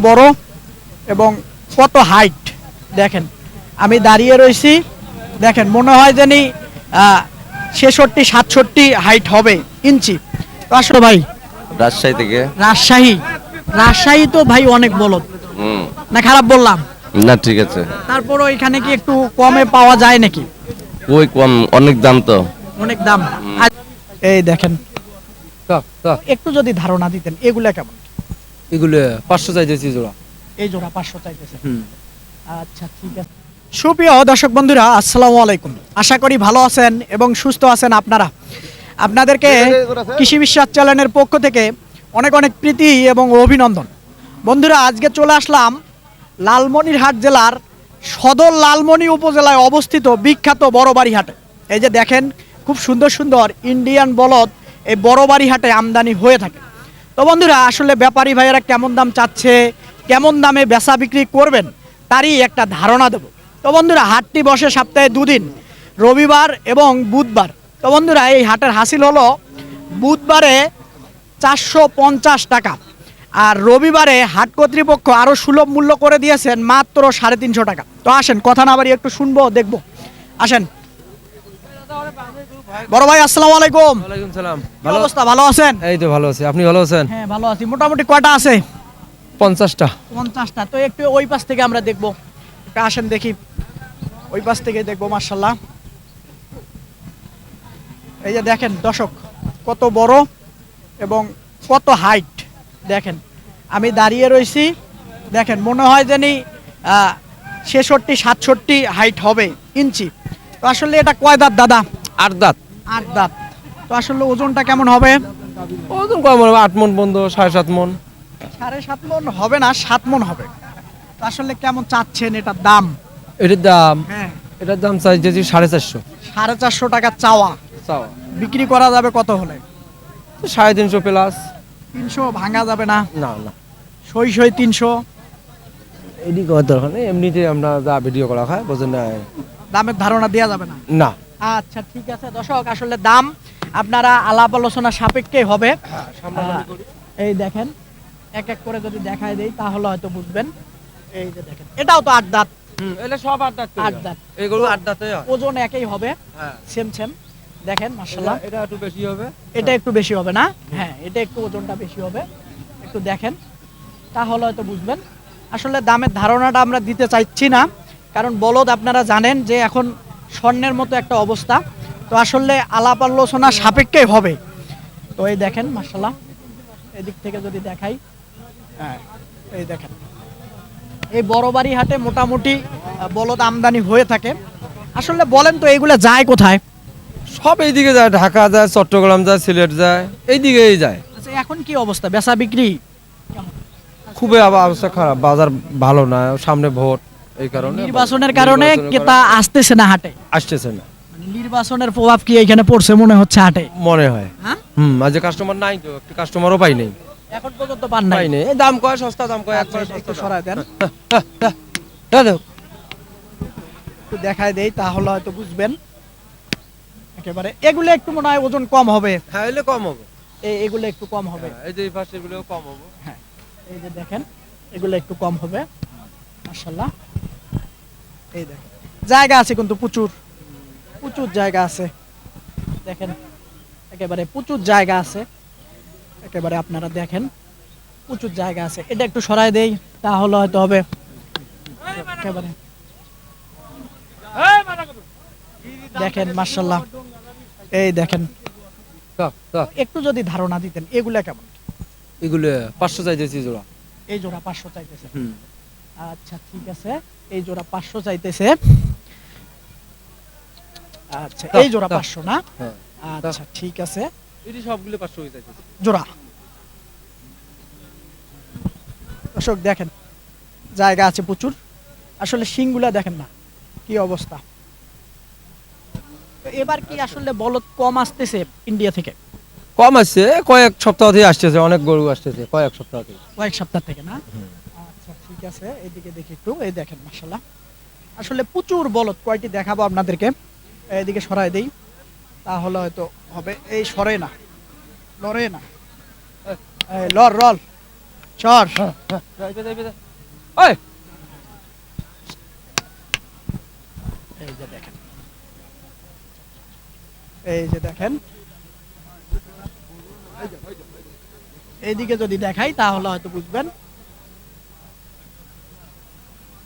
বড় এবং কত হাইট দেখেন। আমি দাঁড়িয়ে রয়েছি, দেখেন মনে হয় জানি 66-67 হাইট হবে ইঞ্চি। তো আসলে ভাই রাজশাহী থেকে। রাজশাহী, রাজশাহী তো ভাই অনেক বলদ, হুম। না খারাপ বললাম? না ঠিক আছে। তারপরও এখানে কি একটু কমে পাওয়া যায় নাকি? ওই কম, অনেক দাম তো। অনেক দাম। এই দেখেন, একটু যদি ধারণা দিতেন এগুলা কেমন? এগুলো 500 চাইতেছি জোড়া। এই জোড়া 500 চাইতেছে। আচ্ছা ঠিক আছে। সুপ্রিয় দর্শক বন্ধুরা, আসসালামু আলাইকুম। আশা করি ভালো আছেন এবং সুস্থ আছেন আপনারা। আপনাদেরকে কৃষি বিশ্বাস চ্যানেলের পক্ষ থেকে অনেক অনেক প্রীতি এবং অভিনন্দন। বন্ধুরা, আজকে চলে আসলাম লালমনিরহাট জেলার সদর লালমনি উপজেলায় অবস্থিত বিখ্যাত বড়বাড়ি হাটে। এই যে দেখেন, খুব সুন্দর সুন্দর ইন্ডিয়ান বলদ এই বড়বাড়ি হাটে আমদানি হয়ে থাকে। তো বন্ধুরা, আসলে ব্যাপারী ভাইয়েরা কেমন দাম চাচ্ছে, কেমন দামে বেচা বিক্রি করবেন, তারই একটা ধারণা দেব। তো বন্ধুরা, হাটটি বসে সপ্তাহে দুদিন, রবিবার এবং বুধবার। তো বন্ধুরা, এই হাটের হাসিল হলো বুধবারে 450 টাকা, আর রবিবারে হাট কর্তৃপক্ষ আরও সুলভ মূল্য করে দিয়েছেন মাত্র 350 টাকা। তো আসেন, কথা না বাড়ি একটু শুনবো দেখবো, আসেন। বড় ভাই আসসালামু আলাইকুম। ওয়ালাইকুম সালাম। ভালো অবস্থা, ভালো আছেন? এই তো ভালো আছি, আপনি ভালো আছেন? হ্যাঁ ভালো আছি। মোটামুটি কয়টা আছে? 50টা। 50টা। তো একটু ওই পাশ থেকে আমরা দেখবো, একটু আসেন দেখি, ওই পাশ থেকে দেখবো। মার্শাল্লাহ, এই যে দেখেন দর্শক, কত বড় এবং কত হাইট দেখেন। আমি দাঁড়িয়ে রয়েছি, দেখেন মনে হয় জানি 66-67 হাইট হবে ইঞ্চি। তো আসলে এটা কয় দাঁত দাদা? 8 দাঁত। 8 দাঁত। তো আসলে ওজনটা কেমন হবে? ওজন কম হবে, 8 মন বন্ধ, 7.5 মন। 7.5 মন হবে না, 7 মন হবে। তো আসলে কেমন চাচ্ছেন এটার দাম? এটার দাম, হ্যাঁ, এটার দাম চাইতেছি 450। 450 টাকা চাওয়া। চাওয়া বিক্রি করা যাবে কত হলে? 350 প্লাস। 300 ভাঙা যাবে না? না না, সই সই 300। এদিকে কত দরকার নেই, এমনিতে আমরা যা ভিডিও করা হয় বোঝেন না। দামের ধারণা দেওয়া যাবে না? না। আচ্ছা ঠিক আছে দর্শক, আসলে দাম আপনারা আলাপ আলোচনা সাপেক্ষে হবে। এই দেখেন, এক এক করে যদি দেখায় দেই তাহলে হয়তো বুঝবেন। এই যে দেখেন, এটাও তো 8 দাঁত। এটা সব 8 দাঁত। 8 দাঁত। এগুলো 8 দাঁতে হয়। ওজন একই হবে, হ্যাঁ। Same same. দেখেন মাশাআল্লাহ, এটা একটু বেশি হবে। এটা একটু বেশি হবে না? হ্যাঁ, এটা একটু ওজনটা বেশি হবে। একটু দেখেন তাহলে হয়তো বুঝবেন। আসলে দামের ধারণাটা আমরা দিতে চাইছি না, কারণ বলদ আপনারা জানেন যে এখন স্বর্ণের মতো একটা অবস্থা। তো আসলে আলাপ আলোচনা সাপেক্ষে হবে। তো এই দেখেন মাশাআল্লাহ, এদিক থেকে যদি দেখাই, হ্যাঁ এই দেখেন, এই বড়বাড়ি হাটে মোটামুটি বলদ আমদানি হয়ে থাকে। আসলে বলেন তো এইগুলা যায় কোথায়? সব এইদিকে যায়, ঢাকা যায়, চট্টগ্রাম যায়, সিলেট যায়, এইদিকেই যায়। আচ্ছা, এখন কি অবস্থা বেচা বিক্রি? খুবই অবস্থা খারাপ, বাজার ভালো না, সামনে ভোট, এই কারণে নির্বাচনের কারণে ক্রেতা আসতেছে না হাটে। আসতেছে না। মানে নির্বাচনের প্রভাব কি এখানে পড়ছে মনে হচ্ছে হাটে? মনে হয়। হ্যাঁ, আজ কাস্টমার নাই, তো একটু কাস্টমারও পাই নাই। এখন পর্যন্ত পান নাই। পাই নাই, এই দাম কয় সস্তা, দাম কয় আচ্ছা, একবারে এটা সস্তা একটু সরায় দেন, দাও। একটু দেখায় দেই তাহলে হয়তো বুঝবেন একেবারে। এগুলো একটু মনে হয় ওজন কম হবে। হ্যাঁ, এলে কম হবে। এগুলো একটু কম হবে। এই যে এই পাশে এগুলো কম হবে। হ্যাঁ, এই যে দেখেন, এগুলো একটু কম হবে মাশাআল্লাহ। এই দেখেন, জায়গা আছে কিন্তু প্রচুর, প্রচুর জায়গা আছে। দেখেন একেবারে প্রচুর জায়গা আছে, একেবারে আপনারা দেখেন প্রচুর জায়গা আছে। এটা একটু সরায় দেই তাহলে হয়তো হবে একেবারে। দেখেন মাশাআল্লাহ, এই দেখেন, একটু যদি ধারণা দিতেন এগুলা কেমন? এগুলো 500 চাইতেছি জোড়া। এই জোড়া 500 চাইতেছে। আচ্ছা ঠিক আছে, এই জোড়া 500 চাইতেছে। আচ্ছা, এই জোড়া 500 না? হ্যাঁ। আচ্ছা ঠিক আছে, এটি সবগুলো 500 চাইতেছি জোড়া। দর্শক দেখেন, জায়গা আছে প্রচুর। আসলে শিংগুলা দেখেন না কি অবস্থা। তো এবার কি আসলে বলদ কম আসতেছে ইন্ডিয়া থেকে? কম আসছে, কয়েক সপ্তাহ থেকে আসতেছে, অনেক গরু আসতেছে কয়েক সপ্তাহ থেকে। কয়েক সপ্তাহ থেকে না? আচ্ছা ঠিক আছে, এইদিকে দেখি একটু। এই দেখেন মাশাআল্লাহ, আসলে প্রচুর বলদ। কয়টি দেখাবো আপনাদেরকে, এইদিকে সরাই দেই তাহলে হয়তো হবে। এই সরে না, লড়ে না, এই লর রল চর ওই এই যে দেখেন, এই যে দেখেন, এইদিকে যদি দেখাই তাহলে হয়তো বুঝবেন।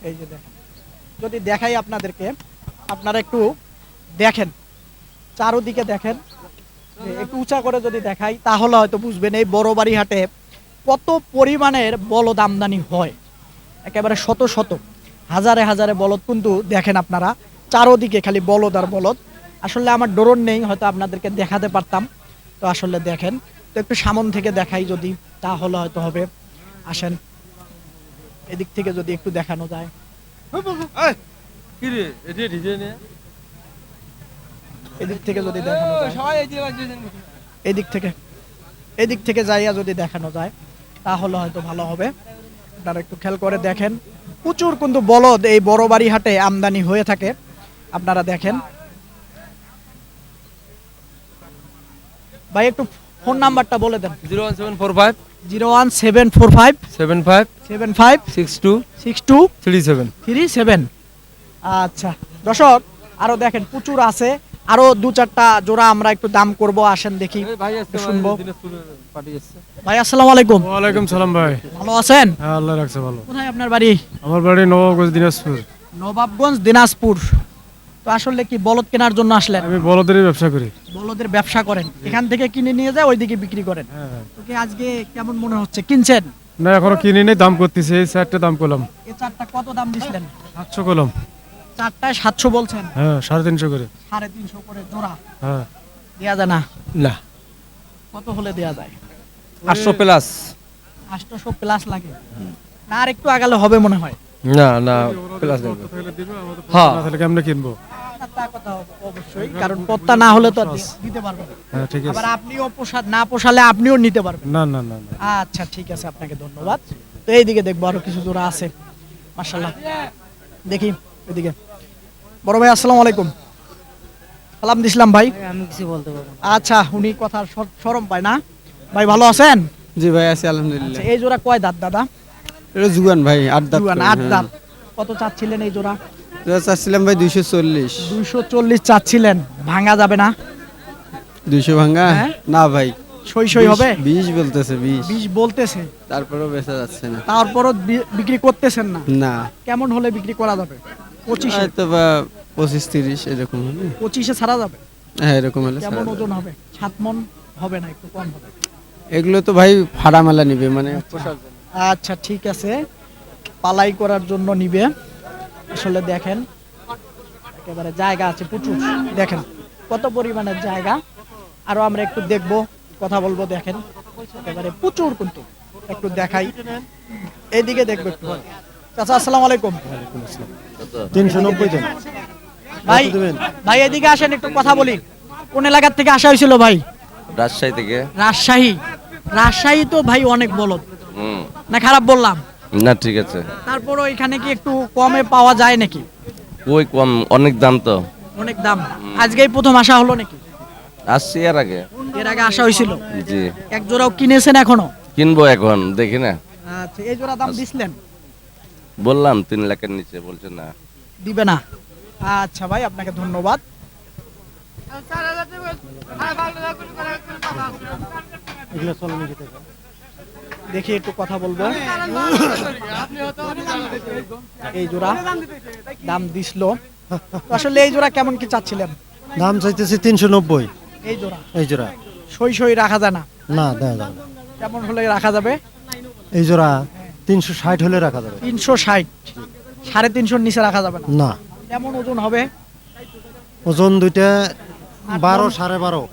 এই যে দেখেন, যদি দেখাই আপনাদেরকে, আপনারা একটু দেখেন, চারোদিকে দেখেন, একটু উঁচা করে যদি দেখাই তাহলে হয়তো বুঝবেন এই বড় বাড়ি হাটে কত পরিমাণের বলদ আমদানি হয়। একেবারে শত শত হাজারে হাজারে বলদ কিন্তু দেখেন আপনারা, চারোদিকে খালি বলদ আর বলদ। আসলে আমার ড্রোন নেই, হয়তো আপনাদেরকে দেখাতে পারতাম। তো আসলে দেখেন, তো একটু সামন থেকে দেখাই যদি তাহলে হয়তো হবে। আসেন, এদিক থেকে যদি একটু দেখানো যায়। কি রে এডি ডিজে নে এদিক থেকে যদি দেখানো যায়, সবাই এই যে এদিক থেকে যাইয়া যদি দেখানো যায় তাহলে হয়তো ভালো হবে। আপনারা একটু খেয়াল করে দেখেন, প্রচুর কিন্তু বলদ এই বড় বাড়ি হাটে আমদানি হয়ে থাকে। আপনারা দেখেন ভাই, একটু ফোন নাম্বারটা বলে দেন। 01745 01745 75 75 62 62 37 37। আচ্ছা দর্শক, আরো দেখেন প্রচুর আছে, আরো দু চারটা জোড়া আমরা একটু দাম করব। আসেন দেখি, ভাই আসছে শুনবো। পার্টি আসছে। ভাই আসসালামু আলাইকুম। ওয়ালাইকুম সালাম ভাই। ভালো আছেন? হ্যাঁ আল্লাহ রাখছে ভালো। কোথায় আপনার বাড়ি? আমার বাড়ি নবাবগঞ্জ দিনাজপুর। নবাবগঞ্জ দিনাজপুর। তো আসলে কি বলদ কেনার জন্য আসলেন? আমি বলদেরই ব্যবসা করি। বলদের ব্যবসা করেন, এখান থেকে কিনে নিয়ে যায় ওইদিকে বিক্রি করেন। হ্যাঁ। তো কি আজকে কেমন মনে হচ্ছে, কিনছেন? না এখনো কিনি নেই, দাম করতেছি। এই চারটে দাম করলাম, এই চারটা কত দাম দিছিলেন? 700 করলাম। চারটায় 700 বলছেন? হ্যাঁ 350 করে। 350 করে জোড়া হ্যাঁ দেয়া যায় না? না কত হলে দেয়া যায়? 800 প্লাস। 800 প্লাস লাগে না? আর একটু আগালে হবে মনে হয়। না না প্লাস দেব। তাহলে দিবে, আমাদের হ্যাঁ। না তাহলে কেমনে কিনবো? না, তা কথা অবশ্যই, কারণ পত্তা না হলে তো আর দিতে পারবেন না। হ্যাঁ ঠিক আছে। আবার আপনিও না পোষালে আপনিও নিতে পারবেন। না না না না। আচ্ছা ঠিক আছে, আপনাকে ধন্যবাদ। তো এইদিকে দেখবো আরো কিছু জোড়া আছে, মাশাআল্লাহ। দেখি এদিকে। বড় ভাই আসসালামু আলাইকুম। সালাম দিছিলাম ভাই। আমি কিছু বলতে পারবো না। আচ্ছা, উনি কথা শরম পায় না। ভাই ভালো আছেন? জি ভাই আছি আলহামদুলিল্লাহ। আচ্ছা, এই জোড়া কয় দাঁত দাদা? এটা জুগান ভাই 8 দাঁত জুয়ান, করে, 8 হ্যাঁ। দাঁত। কত চাচ্ছিলেন এই জোড়া? এটা চাচ্ছিলাম ভাই 240। 240 চাচ্ছিলেন, ভাঙা যাবে না? 200 ভাঙা? হ্যাঁ। না ভাই, সই সই হবে? 20 বলতেছে 20। 20 বলতেছে, তারপরেও বেচা যাচ্ছে না। তারপরও বিক্রি করতেছেন না? না কেমন হলে বিক্রি করা যাবে? 25 হয়তো বা 25-30 এরকম হলে। 25-এ ছাড়া যাবে? হ্যাঁ এরকম হলে ছাড়া কেমন যাবে। ওজন হবে? 7 মণ হবে না, একটু কম হবে? এগুলো তো ভাই ফাড়া মেলা নিবে, মানে পোষার জন্য। আচ্ছা ঠিক আছে, পালাই করার জন্য নিবে। আসলে দেখেন, একেবারে জায়গা আছে প্রচুর, দেখেন কত পরিমাণের জায়গা। আরো আমরা একটু দেখবো, কথা বলবো। দেখেন একেবারে প্রচুর, কিন্তু একটু দেখাই, এইদিকে দেখবো একটু। চাচা আসসালামু আলাইকুম। 390 দেন। ভাই ভাই এদিকে আসেন, একটু কথা বলি। কোন এলাকার থেকে আসা হয়েছিল ভাই? রাজশাহী থেকে। রাজশাহী। রাজশাহী তো ভাই অনেক বলদ, হুম। না খারাপ বললাম? না ঠিক আছে। তারপরও এখানে কি একটু কমে পাওয়া যায় নাকি? ওই কম, অনেক দাম তো। অনেক দাম। আজকেই প্রথম আসা হলো নাকি? আসছি এর আগে। এর আগে আসা হয়েছিল? জি। এক জোড়াও কিনেছেন এখনো? কিনবো এখন, দেখি না। আচ্ছা, এই জোড়া দাম দিছিলেন? বললাম 3 লাখের নিচে, বলছে না। দিবে না? আচ্ছা ভাই, আপনাকে ধন্যবাদ। দেখি একটু কথা বলবো। এই জোড়া দাম দিছিল, তো আসলে এই জোড়া কেমন কি চাচ্ছিলেন? দাম চাইতেছি 390। এই জোড়া এই জোড়া সই সই রাখা যায় না? না দেওয়া যাবে না। কেমন হলে রাখা যাবে? এই জোড়া 360 হলে রাখা যাবে। 360, 350 নিচে রাখা যাবে না? না, কেমন ওজন হবে? ওজন দুইটা 12 12.5।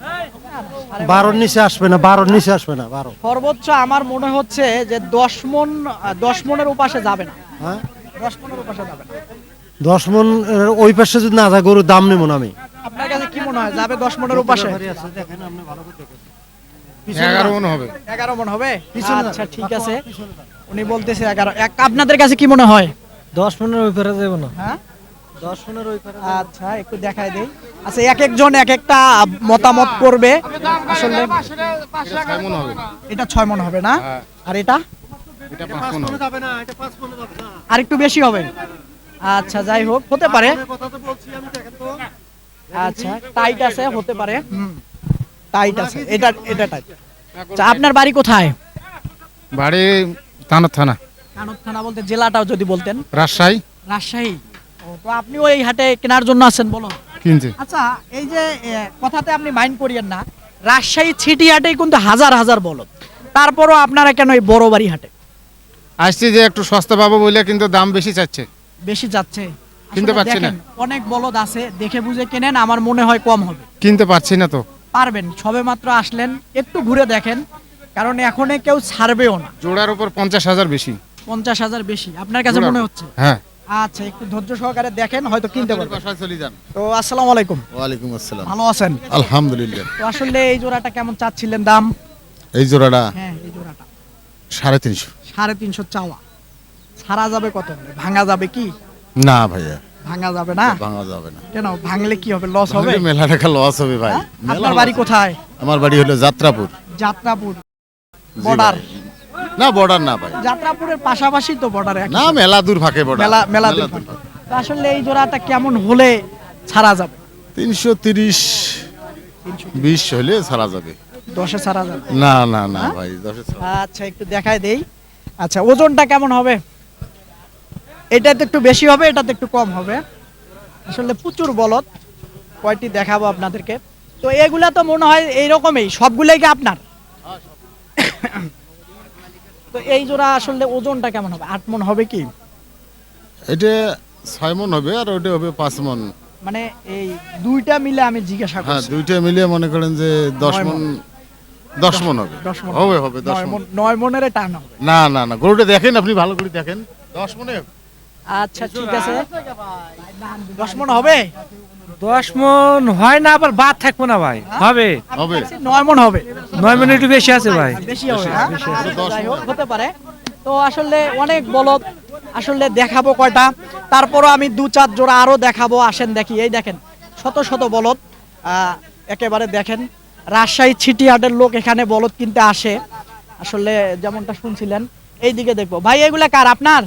12-র নিচে আসবে না, 12-র নিচে আসবে না। 12 সর্বোচ্চ আমার মনে হচ্ছে যে 10 মণ, 10 মণের উপাসে যাবে না। হ্যাঁ 10 মণের উপাসে যাবে না। 10 মণ ওই পাশে যদি না যায়, গরুর দাম নেব না আমি। আপনার কাছে কি মনে হয়, যাবে 10 মণের উপাসে? 11 মণ হবে। 11 মণ হবে? আচ্ছা ঠিক আছে, উনি বলতেছে 11। আপনাদের কাছে কি মনে হয়? 10 মণের ওই পারে যাব না। হ্যাঁ 10 মণের ওই পারে। আচ্ছা, একটু দেখায় দেই। আচ্ছা, এক একজন এক একটা মতামত করবে। আসলে এটা 6 মণ হবে না? আর এটা এটা 5 মন হবে। যাবে না, এটা 5 মনে যাবে না। আর একটু বেশি হবে? আচ্ছা, যাই হোক, হতে পারে। কথা তো বলছি আমি, দেখেন তো। আচ্ছা, টাইট আছে, হতে পারে। টাইট আছে, এটা টাইট। আচ্ছা, আপনার বাড়ি কোথায়? বাড়ি তানোর থানা, কানক থানা বলতে জেলাটাও যদি বলতেন। রাজশাহী। রাজশাহী। ও, তো আপনি ওই হাটে কেনার জন্য আছেন, বলো। কিনছে। আচ্ছা, এই যে কথাতে আপনি মাইন্ড করিয়েন না, রাজশাহী ছিটি হাটেই কিন্তু হাজার হাজার বলদ, তারপরও আপনারা কেন এই বড় বাড়ি হাটে আসছি যে একটু সস্তা পাবো বলে, কিন্তু দাম বেশি চাচ্ছে। বেশি যাচ্ছে? কিনতে আসলে পারছি না। দেখেন, অনেক বলদ আছে, দেখে বুঝে কেনেন, আমার মনে হয় কম হবে। কিনতে পারছি না তো। পারবেন, সবে মাত্র আসলেন, একটু ঘুরে দেখেন, কারণ এখনে কেউ ছাড়বেও না। জোড়ার উপর 50,000 বেশি। 50,000 বেশি আপনার কাছে মনে হচ্ছে? হ্যাঁ। আচ্ছা, একটু ধৈর্য সহকারে দেখেন, হয়তো কিনতে পারবেন। বাসায় চলে যান। তো আসসালামু আলাইকুম। ওয়ালাইকুম আসসালাম। ভালো আছেন? আলহামদুলিল্লাহ। তো আসলে এই জোড়াটা কেমন চাচ্ছিলেন দাম? এই জোড়াটা হ্যাঁ, এই জোড়াটা 350। 350 চাওয়া। ছাড়া যাবে কত হলে? ভাঙা যাবে কি? না ভাইয়া, ভাঙা যাবে না? ভাঙা যাবে না। কেন, ভাঙলে কি হবে? লস হবে? ভাঙলে মেলা টাকা লস হবে ভাই। হ্যাঁ? মেলা আপনার loss বাড়ি হবে। কোথায়? আমার বাড়ি হলো যাত্রাপুর। যাত্রাপুর জি বর্ডার? ভাই। না বর্ডার না ভাই, যাত্রাপুরের পাশাপাশি তো বর্ডারে। না মেলা দূর ফাঁকে বর্ডার। মেলা দূর দূর ফাঁকে। তো আসলে এই জোড়াটা কেমন হলে ছাড়া যাবে? 330 20 হলে ছাড়া যাবে। 10-এ ছাড়া যাবে? না না না ভাই, 10 ছাড়া। আচ্ছা, একটু দেখাই দেই। আচ্ছা, ওজনটা কেমন হবে? এটাতে একটু বেশি হবে, এটাতে একটু কম হবে। আসলে প্রচুর বলদ, কয়টি দেখাবো আপনাদেরকে। তো এগুলা তো মনে হয় এইরকমই, সবগুলাই কি আপনার? তো এই জোড়া আসলে ওজনটা কেমন হবে? 8 মণ হবে কি? এটা 6 মন হবে, আর ওটা হবে 5 মন। মানে এই দুইটা মিলে আমি জিজ্ঞাসা হ্যাঁ, করছি। দুইটা মিলিয়ে মনে করেন যে 10 9 মন। মণ। 10 মন হবে। 10 মণ হবে হবে 10 মন। 9 মণের টান হবে। না না না, গরুটা দেখেন, আপনি ভালো করে দেখেন, 10 মনে হবে। আচ্ছা, ঠিক আছে। 10 মণ হবে? 10 মন হয় না, আবার বাদ থাকবো না ভাই, হবে। হবে। 9 মণ হবে। 9 মিনিট একটু বেশি আছে ভাই। বেশি হবে, হ্যাঁ? যাই হোক, হতে পারে। তো আসলে অনেক বলদ, আসলে দেখাবো কয়টা, তারপরও আমি 2-4 জোড়া আরো দেখাবো। আসেন দেখি, এই দেখেন শত শত বলদ। একেবারে দেখেন, রাজশাহী ছিটি হাটের লোক এখানে বলদ কিনতে আসে। আসলে যেমনটা শুনছিলেন, এই দিকে দেখবো। ভাই, এগুলা কার? আপনার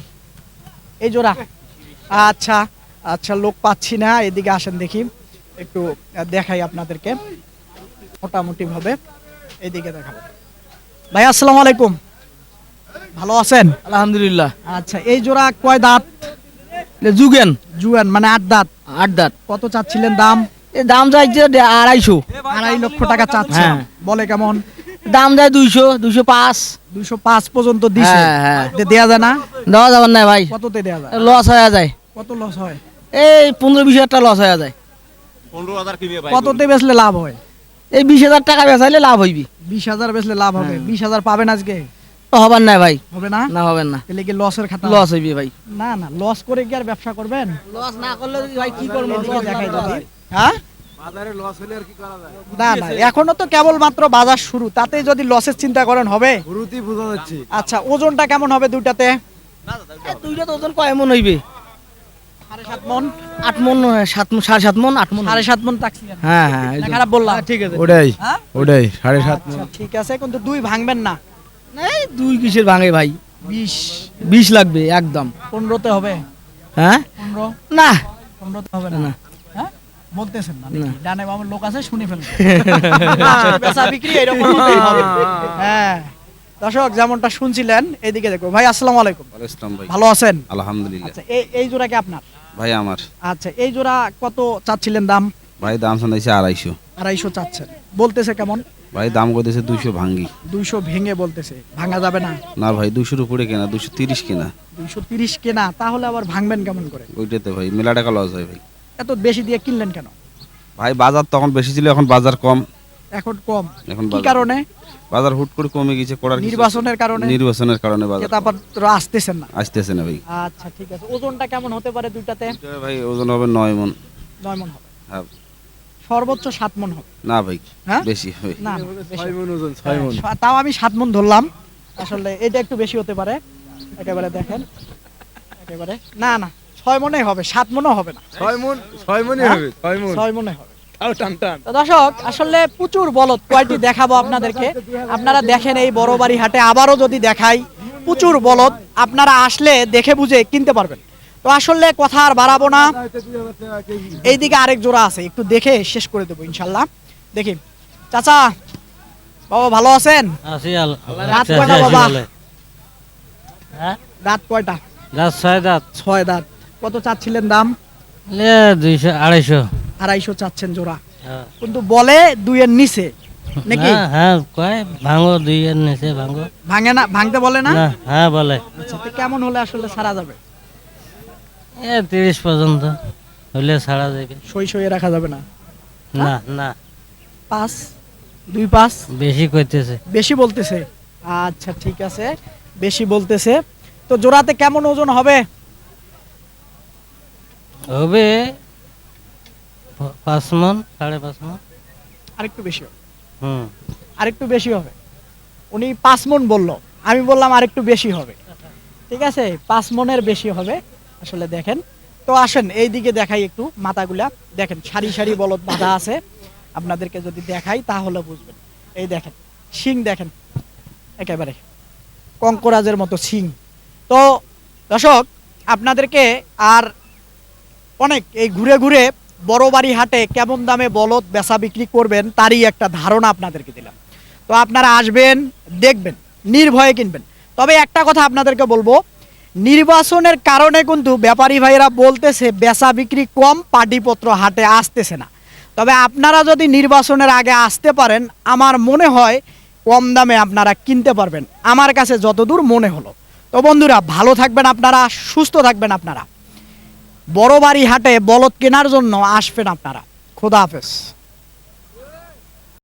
এই জোড়া? আচ্ছা আচ্ছা, লোক পাচ্ছি না, এদিকে আসেন দেখি, একটু দেখাই আপনাদেরকে মোটামুটি ভাবে। এইদিকে দেখাবো। ভাই, আসসালামু আলাইকুম, ভালো আছেন? আলহামদুলিল্লাহ। আচ্ছা, এই জোড়া কয় দাঁত? যুগেন জুয়ান, মানে 8 দাঁত। 8 দাঁত। কত চাচ্ছিলেন দাম? এর দাম চাইছে 250। 2.5 লক্ষ টাকা চাচ্ছে। হ্যাঁ। বলে কেমন? দাম যায় 200, 205। 205 পর্যন্ত দিছে। হ্যাঁ, হ্যাঁ। দেয়া যায় না? দেওয়া যাবে না ভাই, কততে দেয়া যায়? লস হয়ে যায়। কত লস হয়? এই 15-20 হাজার টাকা লস হয়ে যায়। কততে বেচলে লাভ হয়? এই 20,000 টাকা বেচাইলে লাভ হইবি। 20,000 বেচলে লাভ হবে? 20,000 পাবেন আজকে? তো হবার না ভাই, হবে না? না হবেন না, তাহলে কি লসের খাতা? লস হইবি ভাই। না না, লস করে কি আর ব্যবসা করবেন? লস না করলে ভাই কি করব? এদিকে দেখাই যদি। হ্যাঁ, না না, এখনো তো কেবল মাত্র বাজার শুরু, তাতে যদি লসের চিন্তা করেন হবে? আচ্ছা, ওজনটা কেমন হবে দুইটাতে? দুইটা তো ওজন কয় মন হইবে? 7.5 মণ। 8 মন, 7 মন, 7.5 মন, 8 মন। 7.5 মণ তাকছিলেন? হ্যাঁ হ্যাঁ, না, খারাপ বললাম? ঠিক আছে। ওটাই হ্যাঁ? ওটাই 7.5 আচ্ছা, ঠিক আছে, কিন্তু দুই ভাঙবেন না। এই 2 কিসের ভাঙে ভাই? 20 লাগবে একদম। 15তে হবে? হ্যাঁ 15? না 15তে হবে না? না। হ্যাঁ, বলতেছেন না? না। ডানে বামের লোক আছে, শুনে ফেলবে। বেচা বিক্রি এরকম হতেই হবে। হ্যাঁ, দর্শক যেমনটা শুনছিলেন, এদিকে দেখো। ভাই, আসসালামু আলাইকুম, ইসলাম ভাই, ভালো আছেন? আলহামদুলিল্লাহ। আচ্ছা, এই জোড়া কি আপনার? ভাই আমার, আচ্ছা, এই জোড়া কত চাচ্ছিলেন দাম? ভাই দাম শোনাইছে 250। 250 চাচ্ছেন, বলতেছে কেমন? ভাই দাম কইতেছে 200 ভাঙ্গি। 200 ভেঙে বলতেছে, ভাঙা যাবে না? না ভাই, 200-র উপরে কেনা, 230 কেনা। 230 কেনা, তাহলে আবার ভাঙবেন কেমন করে? ওইটাতে ভাই মেলা টাকা লস হয় ভাই। এত বেশি দিয়ে কিনলেন কেন? ভাই বাজার তখন বেশি ছিল, এখন বাজার কম। এখন কম? এখন কি বাজার- কারণে? বাজার হুট করে কমে গেছে, করার কিছু- নির্বাচনের কারণে? নির্বাচনের কারণে বাজার ক্রেতাপত্র আসতেছেন না? আসতেছে না ভাই। আচ্ছা, ঠিক আছে। ওজনটা কেমন হতে পারে দুইটাতে? ভাই ওজন হবে 9 মণ। 9 মণ হবে? হ্যাঁ। সর্বোচ্চ 7 মণ হবে? না ভাই, হ্যাঁ? বেশি হয়। না না, বেশি। তাও আমি 7 মণ ধরলাম, আসলে এটা একটু বেশি হতে পারে। একেবারে দেখেন, একেবারে না না, 6 মণই হবে, 7 মণও হবে না। 6 মনই হবে, 6 মন। 6 মণই হবে। তাও টান টান। তো দর্শক, আসলে প্রচুর বলদ, কয়টি দেখাবো আপনাদেরকে, আপনারা দেখেন এই বড় বাড়ি হাটে। আবারও যদি দেখাই, প্রচুর বলদ, আপনারা আসলে দেখে বুঝে কিনতে পারবেন। তো আসলে কথা আর বাড়াবো না, এইদিকে আরেক জোড়া আছে, একটু দেখে শেষ করে দেবো ইনশাল্লাহ। দেখি চাচা, বাবা ভালো আছেন? রাত কয়টা বাবা? রাত কয়টা? ছয় দাঁত। কত চাচ্ছিলেন দাম? 200 250 250 চাচ্ছেন জোড়া, কিন্তু বলে 2 এর নিচে নাকি? হ্যাঁ কয় ভাঙো 2 এর নিচে ভাঙো। ভাঙে না, ভাঙতে বলে না? হ্যাঁ বলে। আচ্ছা, তো কেমন হলে আসলে ছাড়া যাবে? 30 পর্যন্ত হলে ছাড়া যাবে। সই রাখা যাবে না? না না 5, 2-5 বেশি কইতেছে। বেশি বলতেছে? আচ্ছা ঠিক আছে, বেশি বলতেছে। তো জোড়াতে কেমন ওজন হবে? হবে 5 মণ 5.5 মণ। আরেকটু বেশি হবে? হুম আরেকটু বেশি হবে। উনি 5 মণ বললো, আমি বললাম আরেকটু বেশি হবে। ঠিক আছে, 5 মণের বেশি হবে আসলে। দেখেন তো, আসেন এই দিকে দেখাই একটু মাথাগুলা। দেখেন সারি সারি বলদ বাঁধা আছে, আপনাদেরকে যদি দেখাই তাহলে বুঝবেন। এই দেখেন শিং, দেখেন একেবারে কঙ্করাজের মতো শিং। তো দর্শক, আপনাদেরকে আর অনেক এই ঘুরে ঘুরে বড় বাড়ি হাটে কেমন দামে বলদ বেচা বিক্রি করবেন তারই একটা ধারণা আপনাদেরকে দিলাম। তো আপনারা আসবেন, দেখবেন, নির্ভয়ে কিনবেন। তবে একটা কথা আপনাদেরকে বলবো, নির্বাচনের কারণে কিন্তু ব্যাপারী ভাইরা বলতেছে বেচা বিক্রি কম, পাটিপত্র হাটে আসতেছে না। তবে আপনারা যদি নির্বাচনের আগে আসতে পারেন, আমার মনে হয় কম দামে আপনারা কিনতে পারবেন, আমার কাছে যতদূর মনে হলো। তো বন্ধুরা, ভালো থাকবেন আপনারা, সুস্থ থাকবেন আপনারা। বড় বাড়ি হাটে বলদ কেনার জন্য আসবেন আপনারা। খোদা হাফেজ।